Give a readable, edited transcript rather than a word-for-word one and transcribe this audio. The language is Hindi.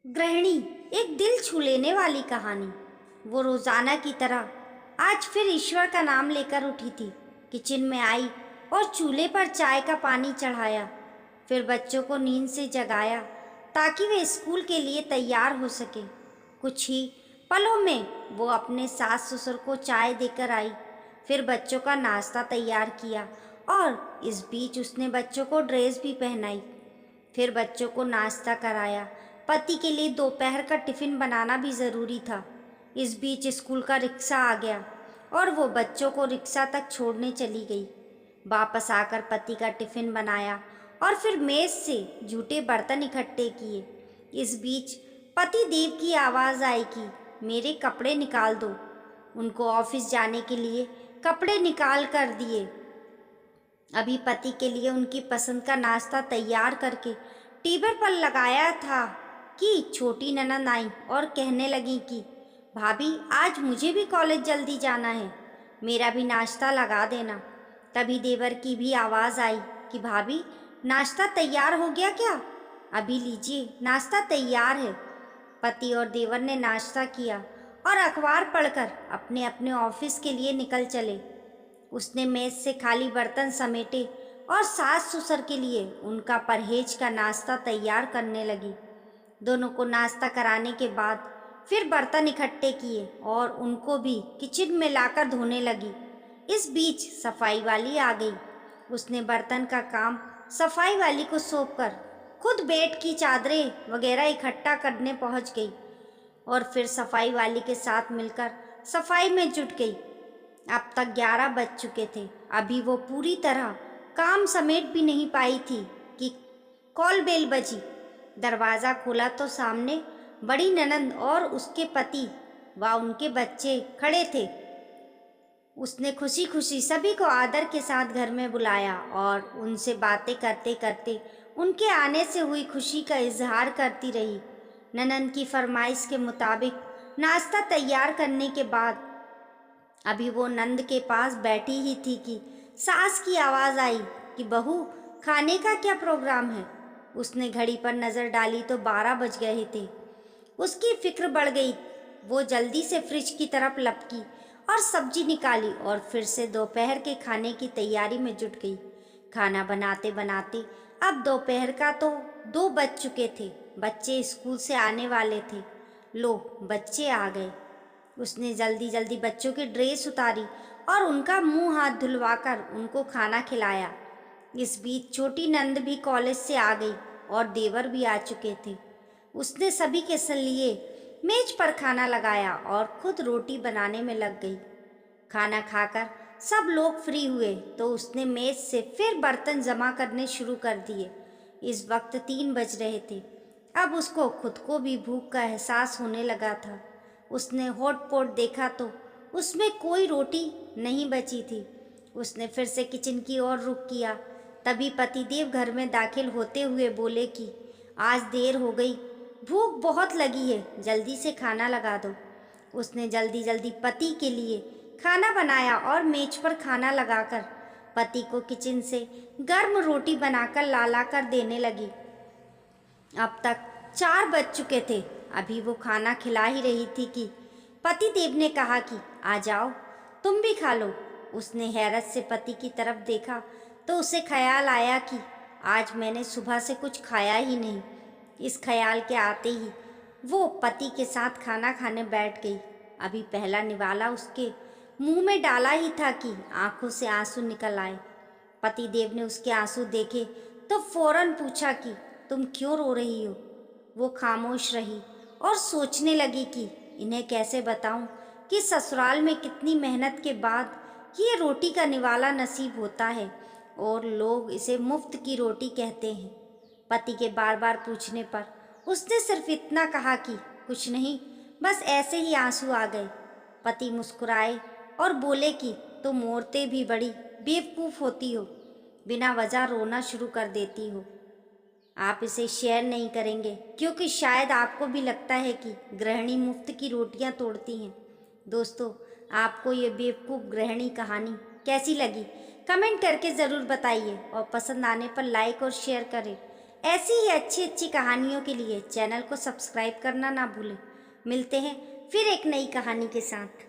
गृहिणी, एक दिल छू लेने वाली कहानी। वो रोजाना की तरह आज फिर ईश्वर का नाम लेकर उठी थी। किचन में आई और चूल्हे पर चाय का पानी चढ़ाया। फिर बच्चों को नींद से जगाया ताकि वे स्कूल के लिए तैयार हो सके। कुछ ही पलों में वो अपने सास ससुर को चाय देकर आई। फिर बच्चों का नाश्ता तैयार किया और इस बीच उसने बच्चों को ड्रेस भी पहनाई। फिर बच्चों को नाश्ता कराया। पति के लिए दोपहर का टिफिन बनाना भी ज़रूरी था। इस बीच स्कूल का रिक्शा आ गया और वो बच्चों को रिक्शा तक छोड़ने चली गई। वापस आकर पति का टिफिन बनाया और फिर मेज से जूठे बर्तन इकट्ठे किए। इस बीच पति देव की आवाज़ आई कि मेरे कपड़े निकाल दो। उनको ऑफिस जाने के लिए कपड़े निकाल कर दिए। अभी पति के लिए उनकी पसंद का नाश्ता तैयार करके टेबल पर लगाया था कि छोटी ननद आई और कहने लगी कि भाभी, आज मुझे भी कॉलेज जल्दी जाना है, मेरा भी नाश्ता लगा देना। तभी देवर की भी आवाज़ आई कि भाभी, नाश्ता तैयार हो गया क्या? अभी लीजिए, नाश्ता तैयार है। पति और देवर ने नाश्ता किया और अखबार पढ़कर अपने अपने ऑफिस के लिए निकल चले। उसने मेज से खाली बर्तन समेटे और सास ससुर के लिए उनका परहेज का नाश्ता तैयार करने लगी। दोनों को नाश्ता कराने के बाद फिर बर्तन इकट्ठे किए और उनको भी किचन में लाकर धोने लगी। इस बीच सफाई वाली आ गई। उसने बर्तन का काम सफाई वाली को सौंपकर खुद बेड की चादरें वगैरह इकट्ठा करने पहुंच गई और फिर सफाई वाली के साथ मिलकर सफाई में जुट गई। अब तक 11 बज चुके थे। अभी वो पूरी तरह काम समेट भी नहीं पाई थी कि कॉल बेल बजी। दरवाज़ा खोला तो सामने बड़ी ननंद और उसके पति व उनके बच्चे खड़े थे। उसने खुशी खुशी सभी को आदर के साथ घर में बुलाया और उनसे बातें करते करते उनके आने से हुई खुशी का इजहार करती रही। ननंद की फरमाइश के मुताबिक नाश्ता तैयार करने के बाद अभी वो नंद के पास बैठी ही थी कि सास की आवाज़ आई कि बहू, खाने का क्या प्रोग्राम है? उसने घड़ी पर नज़र डाली तो 12 बज गए थे। उसकी फिक्र बढ़ गई। वो जल्दी से फ्रिज की तरफ लपकी और सब्जी निकाली और फिर से दोपहर के खाने की तैयारी में जुट गई। खाना बनाते बनाते अब दोपहर का तो 2 बज चुके थे। बच्चे स्कूल से आने वाले थे। लो, बच्चे आ गए। उसने जल्दी जल्दी बच्चों की ड्रेस उतारी और उनका मुंह हाथ धुलवाकर उनको खाना खिलाया। इस बीच छोटी नंद भी कॉलेज से आ गई और देवर भी आ चुके थे। उसने सभी के लिए मेज पर खाना लगाया और खुद रोटी बनाने में लग गई। खाना खाकर सब लोग फ्री हुए तो उसने मेज से फिर बर्तन जमा करने शुरू कर दिए। इस वक्त 3 बज रहे थे। अब उसको खुद को भी भूख का एहसास होने लगा था। उसने हॉटपॉट देखा तो उसमें कोई रोटी नहीं बची थी। उसने फिर से किचन की ओर रुख किया। तभी पतिदेव घर में दाखिल होते हुए बोले कि आज देर हो गई, भूख बहुत लगी है, जल्दी से खाना लगा दो। उसने जल्दी जल्दी पति के लिए खाना बनाया और मेज पर खाना लगाकर पति को किचन से गर्म रोटी बनाकर ला कर देने लगी। अब तक 4 बज चुके थे। अभी वो खाना खिला ही रही थी कि पति देव ने कहा कि आ जाओ, तुम भी खा लो। उसने हैरत से पति की तरफ देखा तो उसे ख्याल आया कि आज मैंने सुबह से कुछ खाया ही नहीं। इस ख्याल के आते ही वो पति के साथ खाना खाने बैठ गई। अभी पहला निवाला उसके मुंह में डाला ही था कि आंखों से आंसू निकल आए। पति देव ने उसके आंसू देखे तो फौरन पूछा कि तुम क्यों रो रही हो? वो खामोश रही और सोचने लगी कि इन्हें कैसे बताऊं कि ससुराल में कितनी मेहनत के बाद ये रोटी का निवाला नसीब होता है और लोग इसे मुफ्त की रोटी कहते हैं। पति के बार बार पूछने पर उसने सिर्फ इतना कहा कि कुछ नहीं, बस ऐसे ही आंसू आ गए। पति मुस्कुराए और बोले कि तुम औरतें भी बड़ी बेवकूफ़ होती हो, बिना वजह रोना शुरू कर देती हो। आप इसे शेयर नहीं करेंगे क्योंकि शायद आपको भी लगता है कि गृहिणी मुफ्त की रोटियां तोड़ती हैं। दोस्तों, आपको ये बेवकूफ़ गृहिणी कहानी कैसी लगी? कमेंट करके ज़रूर बताइए और पसंद आने पर लाइक और शेयर करें। ऐसी ही अच्छी अच्छी कहानियों के लिए चैनल को सब्सक्राइब करना ना भूलें। मिलते हैं फिर एक नई कहानी के साथ।